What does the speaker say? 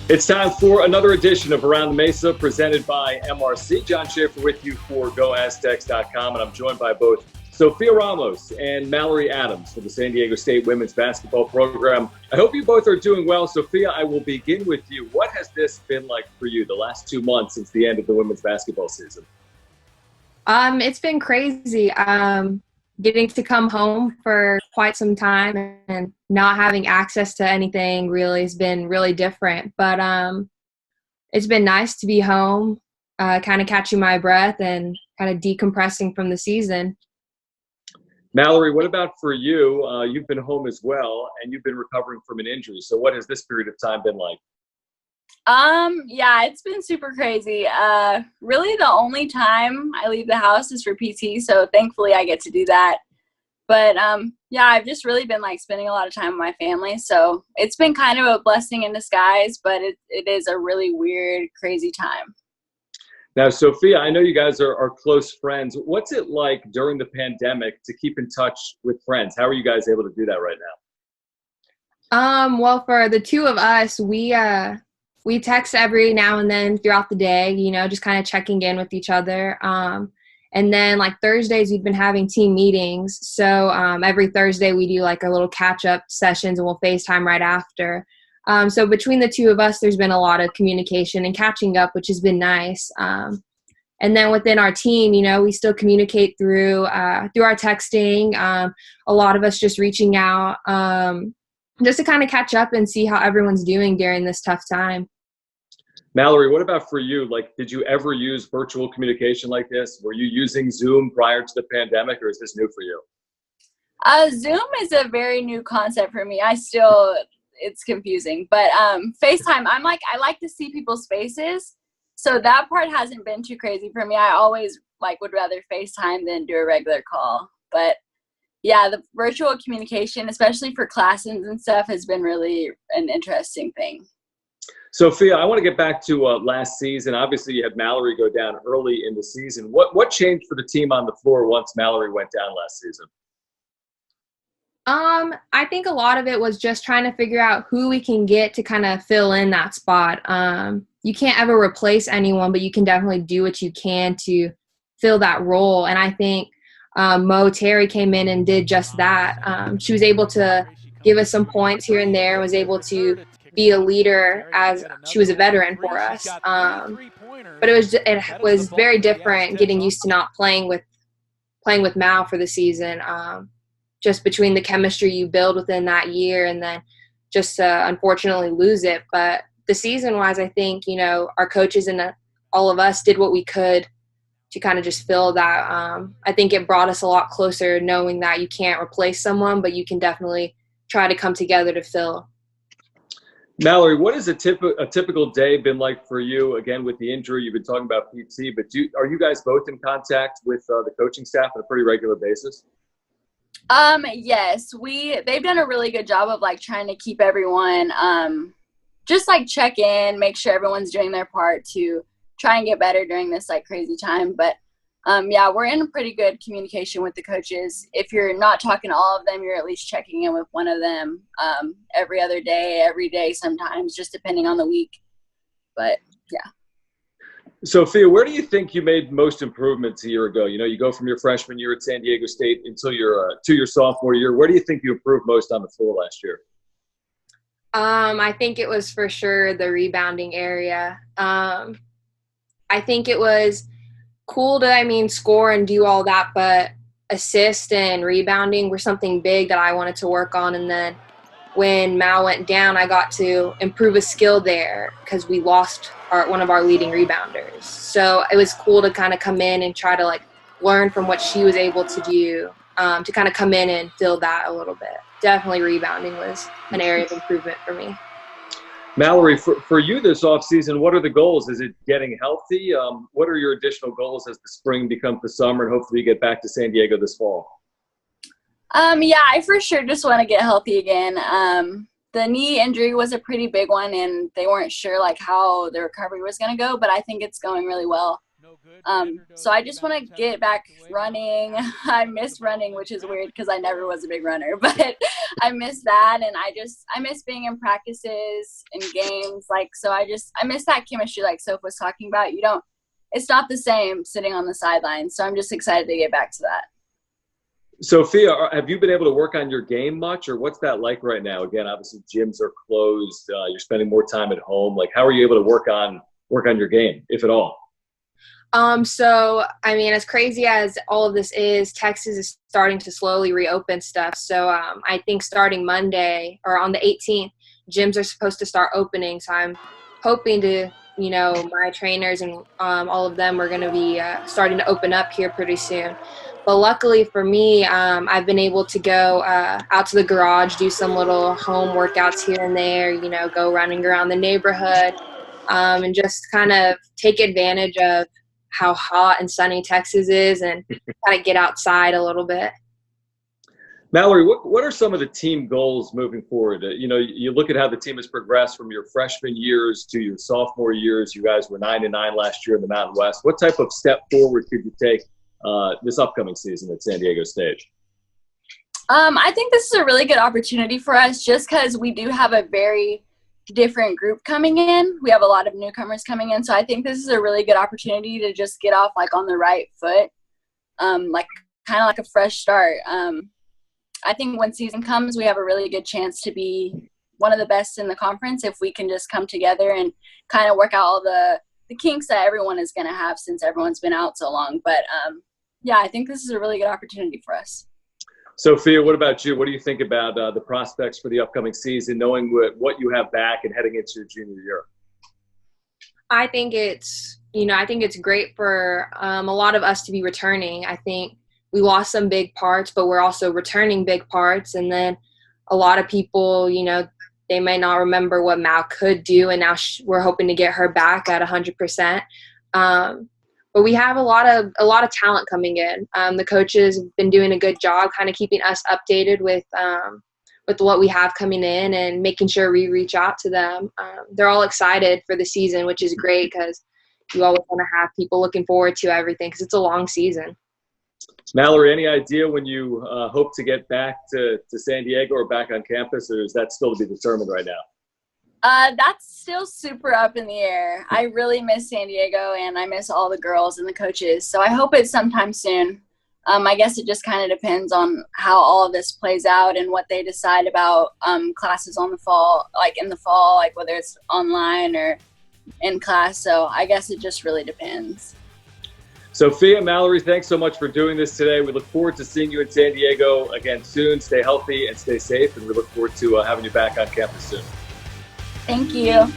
It's time for another edition of Around the Mesa presented by MRC. John Schaefer with you for GoAztecs.com, and I'm joined by both Sophia Ramos and Mallory Adams for the San Diego State women's basketball program. I hope you both are doing well. Sophia, I will begin with you. What has this been like for you the last 2 months since the end of the women's basketball season? It's been crazy. Getting to come home for quite some time and not having access to anything really has been really different. But it's been nice to be home, kind of catching my breath and kind of decompressing from the season. Mallory, what about for you? You've been home as well, and you've been recovering from an injury. So what has this period of time been like? Yeah, it's been super crazy. Really the only time I leave the house is for PT, so thankfully I get to do that. But, yeah, I've just really been spending a lot of time with my family, so it's been kind of a blessing in disguise, but it is a really weird, crazy time. Now, Sophia, I know you guys are close friends. What's it like during the pandemic to keep in touch with friends? How are you guys able to do that right now? Well, for the two of us, we text every now and then throughout the day, just kind of checking in with each other. And then Thursdays, we've been having team meetings. So every Thursday we do a little catch-up sessions, and we'll FaceTime right after. So between the two of us, there's been a lot of communication and catching up, which has been nice. And then within our team, we still communicate through our texting. A lot of us just reaching out just to kind of catch up and see how everyone's doing during this tough time. Mallory, what about for you? Did you ever use virtual communication like this? Were you using Zoom prior to the pandemic, or is this new for you? Zoom is a very new concept for me. It's confusing, but FaceTime, I like to see people's faces, so that part hasn't been too crazy for me. I always would rather FaceTime than do a regular call. But yeah, the virtual communication, especially for classes and stuff, has been really an interesting thing. Sophia, I want to get back to last season. Obviously, you had Mallory go down early in the season. What changed for the team on the floor once Mallory went down last season? I think a lot of it was just trying to figure out who we can get to kind of fill in that spot. You can't ever replace anyone, but you can definitely do what you can to fill that role. And I think Mo Terry came in and did just that. She was able to give us some points here and there, was able to be a leader as she was a veteran for us. But it was very different getting used to not playing with Mal for the season. Just between the chemistry you build within that year and then just unfortunately lose it. But the season-wise, I think, our coaches and all of us did what we could to kind of just fill that. I think it brought us a lot closer knowing that you can't replace someone, but you can definitely try to come together to fill. Mallory, what has a typical day been like for you? Again, with the injury, you've been talking about PT, but are you guys both in contact with the coaching staff on a pretty regular basis? Yes, they've done a really good job of trying to keep everyone, just check in, make sure everyone's doing their part to try and get better during this crazy time. But, yeah, we're in pretty good communication with the coaches. If you're not talking to all of them, you're at least checking in with one of them, every other day, every day, sometimes just depending on the week. But yeah. Sophia, where do you think you made most improvements a year ago? You go from your freshman year at San Diego State until to your sophomore year. Where do you think you improved most on the floor last year? I think it was for sure the rebounding area. I think it was cool to, score and do all that, but assist and rebounding were something big that I wanted to work on. And then when Mal went down, I got to improve a skill there because we lost one of our leading rebounders. So it was cool to kind of come in and try to learn from what she was able to do, to kind of come in and fill that a little bit. Definitely rebounding was an area of improvement for me. Mallory, for you this offseason, what are the goals? Is it getting healthy? What are your additional goals as the spring becomes the summer and hopefully you get back to San Diego this fall? Yeah, I for sure just want to get healthy again. The knee injury was a pretty big one, and they weren't sure how the recovery was going to go, but I think it's going really well. So I just want to get back running. I miss running, which is weird because I never was a big runner, but I miss that. And I miss being in practices and games. Like, so I miss that chemistry like Soph was talking about. It's not the same sitting on the sidelines. So I'm just excited to get back to that. Sophia, have you been able to work on your game much, or what's that like right now? Again, obviously gyms are closed. You're spending more time at home. Like, how are you able to work on your game, if at all? So, I mean, as crazy as all of this is, Texas is starting to slowly reopen stuff. So, I think starting Monday or on the 18th, gyms are supposed to start opening. So I'm hoping to, my trainers and all of them are going to be starting to open up here pretty soon. But luckily for me, I've been able to go out to the garage, do some little home workouts here and there, go running around the neighborhood, and just kind of take advantage of how hot and sunny Texas is and kind of get outside a little bit. Mallory, what are some of the team goals moving forward? You look at how the team has progressed from your freshman years to your sophomore years. You guys were 9-9 last year in the Mountain West. What type of step forward could you take this upcoming season at San Diego State? I think this is a really good opportunity for us just because we do have a very different group coming in. We have a lot of newcomers coming in. So I think this is a really good opportunity to just get off like on the right foot, like kind of like a fresh start. I think when season comes, we have a really good chance to be one of the best in the conference if we can just come together and kind of work out all the kinks that everyone is going to have since everyone's been out so long. But yeah, I think this is a really good opportunity for us. Sophia, what about you? What do you think about the prospects for the upcoming season, knowing what you have back and heading into your junior year? I think it's great for a lot of us to be returning. I think we lost some big parts, but we're also returning big parts. And then a lot of people, they may not remember what Mal could do, and now we're hoping to get her back at 100%. But we have a lot of talent coming in. The coaches have been doing a good job kind of keeping us updated with what we have coming in and making sure we reach out to them. They're all excited for the season, which is great because you always want to have people looking forward to everything because it's a long season. Mallory, any idea when you hope to get back to San Diego or back on campus, or is that still to be determined right now? That's still super up in the air. I really miss San Diego, and I miss all the girls and the coaches. So I hope it's sometime soon. I guess it just kind of depends on how all of this plays out and what they decide about classes in the fall, like whether it's online or in class. So I guess it just really depends. Sophia, Mallory, thanks so much for doing this today. We look forward to seeing you in San Diego again soon. Stay healthy and stay safe, and we look forward to having you back on campus soon. Thank you.